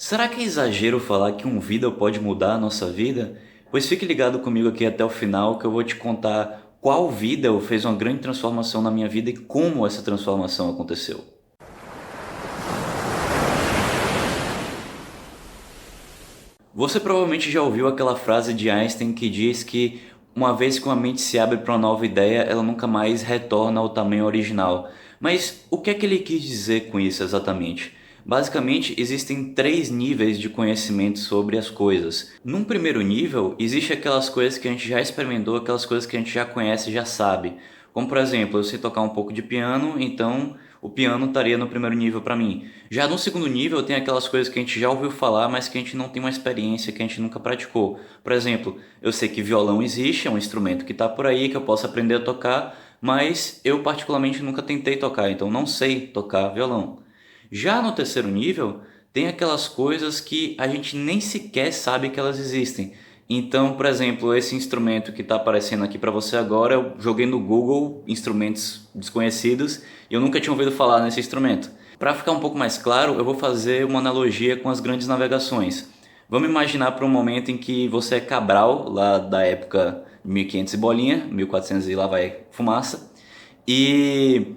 Será que é exagero falar que um vídeo pode mudar a nossa vida? Pois fique ligado comigo aqui até o final que eu vou te contar qual vídeo fez uma grande transformação na minha vida e como essa transformação aconteceu. Você provavelmente já ouviu aquela frase de Einstein que diz que uma vez que uma mente se abre para uma nova ideia, ela nunca mais retorna ao tamanho original. Mas o que é que ele quis dizer com isso exatamente? Basicamente, existem três níveis de conhecimento sobre as coisas. Num primeiro nível, existe aquelas coisas que a gente já experimentou, aquelas coisas que a gente já conhece e já sabe. Como por exemplo, eu sei tocar um pouco de piano, então o piano estaria no primeiro nível para mim. Já no segundo nível tem aquelas coisas que a gente já ouviu falar, mas que a gente não tem uma experiência, que a gente nunca praticou. Por exemplo, eu sei que violão existe, é um instrumento que está por aí, que eu posso aprender a tocar, mas eu particularmente nunca tentei tocar, então não sei tocar violão. Já no terceiro nível, tem aquelas coisas que a gente nem sequer sabe que elas existem. Então, por exemplo, esse instrumento que está aparecendo aqui para você agora, eu joguei no Google instrumentos desconhecidos e eu nunca tinha ouvido falar nesse instrumento. Para ficar um pouco mais claro, eu vou fazer uma analogia com as grandes navegações. Vamos imaginar para um momento em que você é Cabral, lá da época de 1500 e bolinha, 1400 e lá vai fumaça, e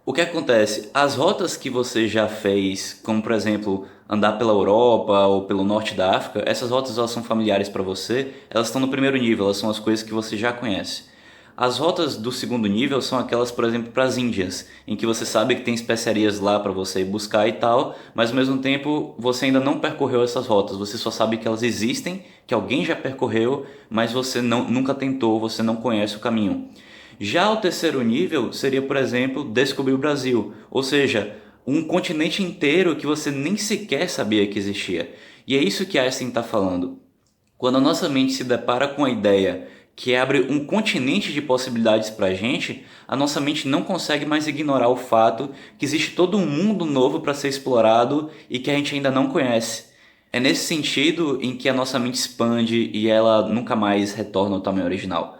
o que acontece? As rotas que você já fez, como por exemplo andar pela Europa ou pelo norte da África, essas rotas elas são familiares para você, elas estão no primeiro nível, elas são as coisas que você já conhece. As rotas do segundo nível são aquelas, por exemplo, para as Índias, em que você sabe que tem especiarias lá para você ir buscar e tal, mas ao mesmo tempo você ainda não percorreu essas rotas, você só sabe que elas existem, que alguém já percorreu, mas você nunca tentou, você não conhece o caminho. Já o terceiro nível seria, por exemplo, descobrir o Brasil, ou seja, um continente inteiro que você nem sequer sabia que existia. E é isso que Einstein está falando. Quando a nossa mente se depara com a ideia que abre um continente de possibilidades para a nossa mente não consegue mais ignorar o fato que existe todo um mundo novo para ser explorado e que a gente ainda não conhece. É nesse sentido em que a nossa mente expande e ela nunca mais retorna ao tamanho original.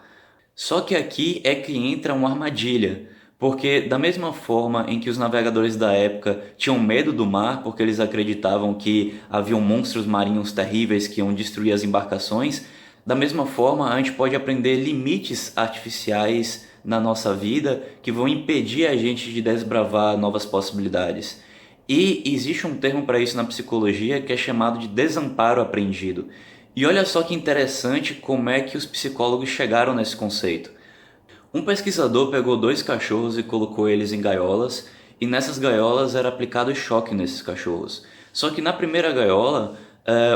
Só que aqui é que entra uma armadilha, porque da mesma forma em que os navegadores da época tinham medo do mar porque eles acreditavam que haviam monstros marinhos terríveis que iam destruir as embarcações, da mesma forma a gente pode aprender limites artificiais na nossa vida que vão impedir a gente de desbravar novas possibilidades. E existe um termo para isso na psicologia que é chamado de desamparo aprendido. E olha só que interessante como é que os psicólogos chegaram nesse conceito. Um pesquisador pegou dois cachorros e colocou eles em gaiolas, e nessas gaiolas era aplicado choque nesses cachorros. Só que na primeira gaiola,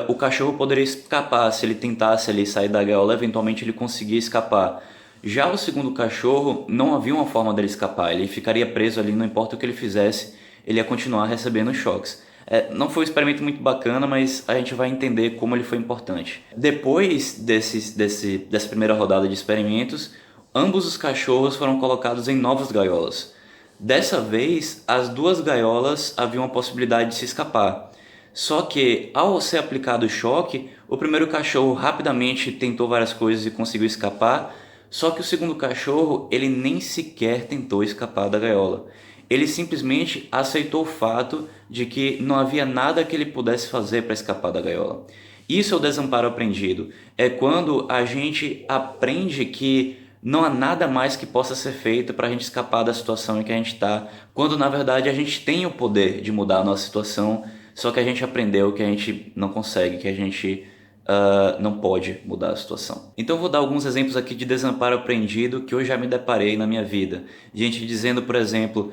o cachorro poderia escapar, se ele tentasse ali sair da gaiola, eventualmente ele conseguia escapar. Já o segundo cachorro, não havia uma forma dele escapar, ele ficaria preso ali, não importa o que ele fizesse, ele ia continuar recebendo choques. Não foi um experimento muito bacana, mas a gente vai entender como ele foi importante. Depois dessa primeira rodada de experimentos, ambos os cachorros foram colocados em novas gaiolas. Dessa vez, as duas gaiolas haviam a possibilidade de se escapar. Só que, ao ser aplicado o choque, o primeiro cachorro rapidamente tentou várias coisas e conseguiu escapar, só que o segundo cachorro, ele nem sequer tentou escapar da gaiola. Ele simplesmente aceitou o fato de que não havia nada que ele pudesse fazer para escapar da gaiola. Isso é o desamparo aprendido. É quando a gente aprende que não há nada mais que possa ser feito para a gente escapar da situação em que a gente está, quando na verdade a gente tem o poder de mudar a nossa situação, só que a gente aprendeu que a gente não consegue, que a gente não pode mudar a situação. Então eu vou dar alguns exemplos aqui de desamparo aprendido que eu já me deparei na minha vida. Gente dizendo, por exemplo,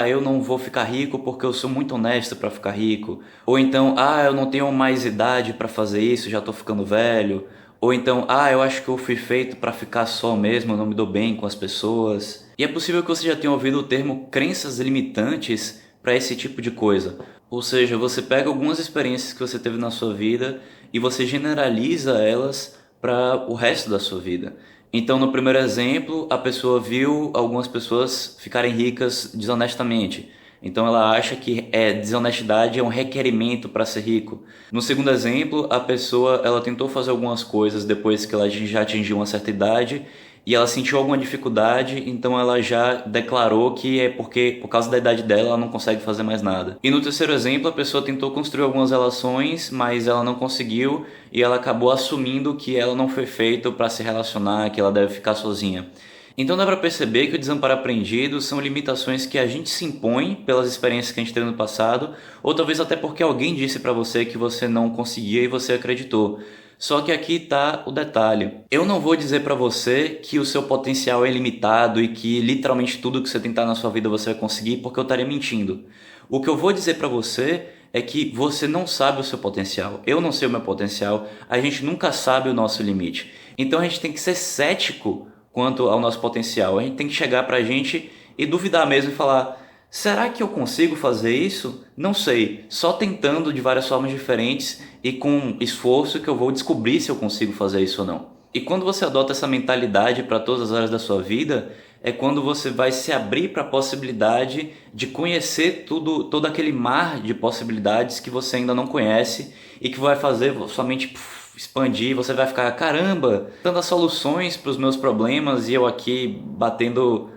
eu não vou ficar rico porque eu sou muito honesto para ficar rico. Ou então, eu não tenho mais idade para fazer isso, já estou ficando velho. Ou então, eu acho que eu fui feito para ficar só mesmo, eu não me dou bem com as pessoas. E é possível que você já tenha ouvido o termo crenças limitantes para esse tipo de coisa. Ou seja, você pega algumas experiências que você teve na sua vida e você generaliza elas para o resto da sua vida. Então, no primeiro exemplo, a pessoa viu algumas pessoas ficarem ricas desonestamente. Então ela acha que desonestidade é um requerimento para ser rico. No segundo exemplo, a pessoa ela tentou fazer algumas coisas depois que ela já atingiu uma certa idade e ela sentiu alguma dificuldade, então ela já declarou que é porque por causa da idade dela ela não consegue fazer mais nada. E no terceiro exemplo, a pessoa tentou construir algumas relações, mas ela não conseguiu e ela acabou assumindo que ela não foi feita para se relacionar, que ela deve ficar sozinha. Então dá para perceber que o desamparo aprendido são limitações que a gente se impõe pelas experiências que a gente teve no passado, ou talvez até porque alguém disse para você que você não conseguia e você acreditou. Só que aqui está o detalhe. Eu não vou dizer para você que o seu potencial é ilimitado e que literalmente tudo que você tentar na sua vida você vai conseguir, porque eu estaria mentindo. O que eu vou dizer para você é que você não sabe o seu potencial. Eu não sei o meu potencial. A gente nunca sabe o nosso limite. Então a gente tem que ser cético quanto ao nosso potencial. A gente tem que chegar pra gente e duvidar mesmo e falar: será que eu consigo fazer isso? Não sei. Só tentando de várias formas diferentes e com esforço que eu vou descobrir se eu consigo fazer isso ou não. E quando você adota essa mentalidade para todas as áreas da sua vida, é quando você vai se abrir para a possibilidade de conhecer tudo, todo aquele mar de possibilidades que você ainda não conhece e que vai fazer sua mente expandir. Você vai ficar: caramba, tantas soluções para os meus problemas e eu aqui batendo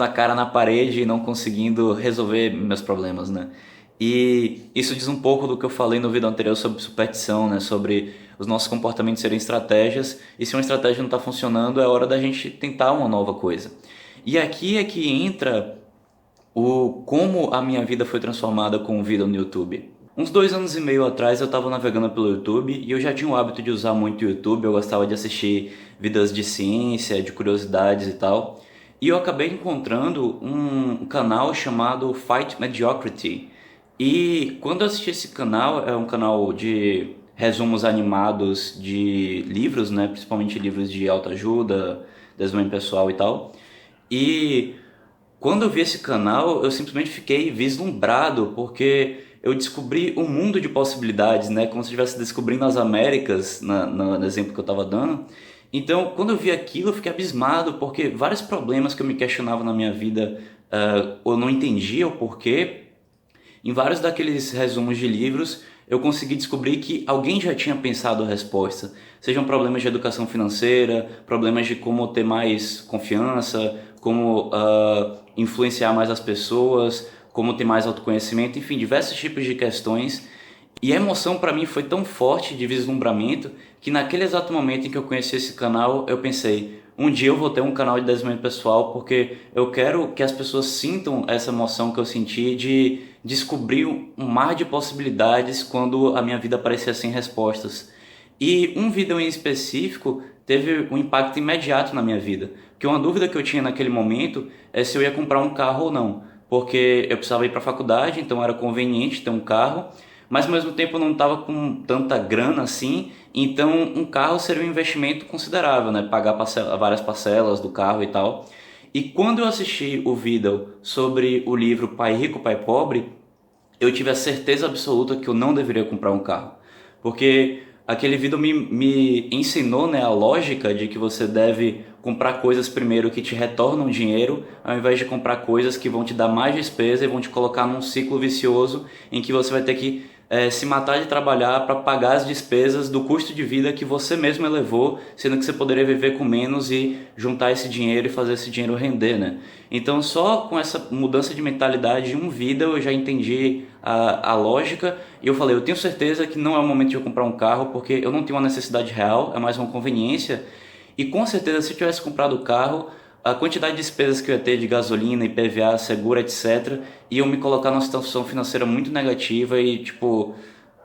a cara na parede e não conseguindo resolver meus problemas, né? E isso diz um pouco do que eu falei no vídeo anterior sobre superstição, né? Sobre os nossos comportamentos serem estratégias, e se uma estratégia não está funcionando, é hora da gente tentar uma nova coisa. E aqui é que entra o como a minha vida foi transformada com o vídeo no YouTube. Uns 2 anos e meio atrás eu estava navegando pelo YouTube e eu já tinha o hábito de usar muito o YouTube, eu gostava de assistir vídeos de ciência, de curiosidades e tal. E eu acabei encontrando um canal chamado Fight Mediocrity. E quando eu assisti esse canal, é um canal de resumos animados de livros, né? Principalmente livros de autoajuda, desenvolvimento pessoal e tal. E quando eu vi esse canal, eu simplesmente fiquei vislumbrado, porque eu descobri um mundo de possibilidades, né? Como se eu estivesse descobrindo as Américas, no exemplo que eu estava dando. Então, quando eu vi aquilo, eu fiquei abismado, porque vários problemas que eu me questionava na minha vida, eu não entendia o porquê. Em vários daqueles resumos de livros, eu consegui descobrir que alguém já tinha pensado a resposta. Sejam problemas de educação financeira, problemas de como ter mais confiança, como influenciar mais as pessoas, como ter mais autoconhecimento, enfim, diversos tipos de questões. E a emoção para mim foi tão forte de vislumbramento que naquele exato momento em que eu conheci esse canal, eu pensei: um dia eu vou ter um canal de desenvolvimento pessoal, porque eu quero que as pessoas sintam essa emoção que eu senti de descobrir um mar de possibilidades quando a minha vida parecia sem respostas. E um vídeo em específico teve um impacto imediato na minha vida, porque uma dúvida que eu tinha naquele momento é se eu ia comprar um carro ou não, porque eu precisava ir para a faculdade, então era conveniente ter um carro, mas ao mesmo tempo eu não estava com tanta grana assim, então um carro seria um investimento considerável, né? Pagar várias parcelas do carro e tal. E quando eu assisti o vídeo sobre o livro Pai Rico, Pai Pobre, eu tive a certeza absoluta que eu não deveria comprar um carro, porque aquele vídeo me ensinou, né, a lógica de que você deve comprar coisas primeiro que te retornam dinheiro, ao invés de comprar coisas que vão te dar mais despesa e vão te colocar num ciclo vicioso em que você vai ter que se matar de trabalhar para pagar as despesas do custo de vida que você mesmo elevou, sendo que você poderia viver com menos e juntar esse dinheiro e fazer esse dinheiro render, né? Então só com essa mudança de mentalidade de um vida eu já entendi a lógica, e eu falei: eu tenho certeza que não é o momento de eu comprar um carro, porque eu não tenho uma necessidade real, é mais uma conveniência. E com certeza, se eu tivesse comprado o carro, a quantidade de despesas que eu ia ter de gasolina, IPVA, seguro, etc., iam me colocar numa situação financeira muito negativa e, tipo,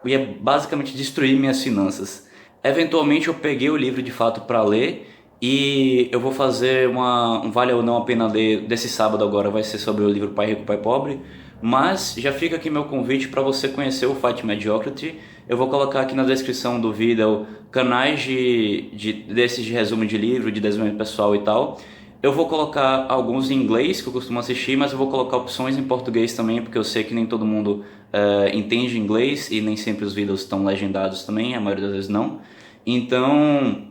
ia basicamente destruir minhas finanças. Eventualmente eu peguei o livro de fato para ler, e eu vou fazer um Vale ou Não a Pena Ler desse sábado agora, vai ser sobre o livro Pai Rico, Pai Pobre. Mas já fica aqui meu convite para você conhecer o Fight Mediocrity. Eu vou colocar aqui na descrição do vídeo canais desses de resumo de livro, de desenvolvimento pessoal e tal. Eu vou colocar alguns em inglês que eu costumo assistir, mas eu vou colocar opções em português também, porque eu sei que nem todo mundo entende inglês e nem sempre os vídeos estão legendados também, a maioria das vezes não. Então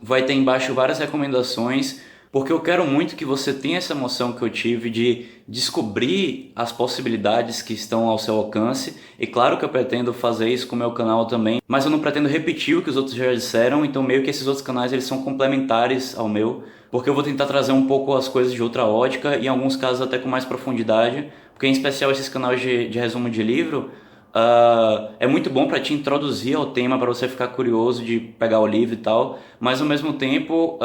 vai ter embaixo várias recomendações, porque eu quero muito que você tenha essa emoção que eu tive de descobrir as possibilidades que estão ao seu alcance. E claro que eu pretendo fazer isso com o meu canal também, mas eu não pretendo repetir o que os outros já disseram, então meio que esses outros canais eles são complementares ao meu, porque eu vou tentar trazer um pouco as coisas de outra ótica e em alguns casos até com mais profundidade, porque em especial esses canais de resumo de livro é muito bom para te introduzir ao tema, para você ficar curioso de pegar o livro e tal, mas ao mesmo tempo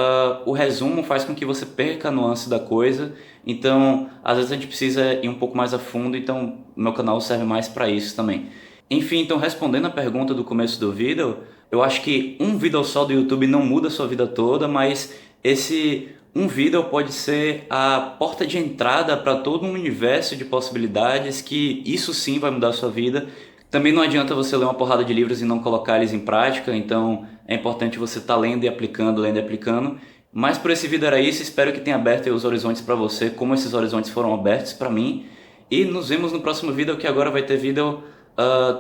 o resumo faz com que você perca a nuance da coisa, então às vezes a gente precisa ir um pouco mais a fundo, então meu canal serve mais para isso também. Enfim, então respondendo a pergunta do começo do vídeo, eu acho que um vídeo só do YouTube não muda a sua vida toda, mas esse um vídeo pode ser a porta de entrada para todo um universo de possibilidades que isso sim vai mudar a sua vida. Também não adianta você ler uma porrada de livros e não colocar eles em prática, então é importante você estar lendo e aplicando, lendo e aplicando. Mas por esse vídeo era isso, espero que tenha aberto aí os horizontes para você, como esses horizontes foram abertos para mim. E nos vemos no próximo vídeo, que agora vai ter vídeo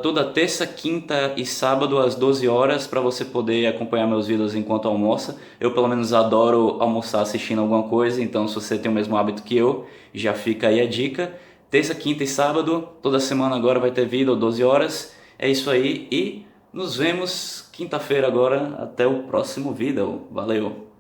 toda terça, quinta e sábado às 12 horas para você poder acompanhar meus vídeos enquanto almoça. Eu pelo menos adoro almoçar assistindo alguma coisa, então se você tem o mesmo hábito que eu, já fica aí a dica. Terça, quinta e sábado, toda semana agora vai ter vídeo 12 horas. É isso aí e nos vemos quinta-feira agora. Até o próximo vídeo. Valeu!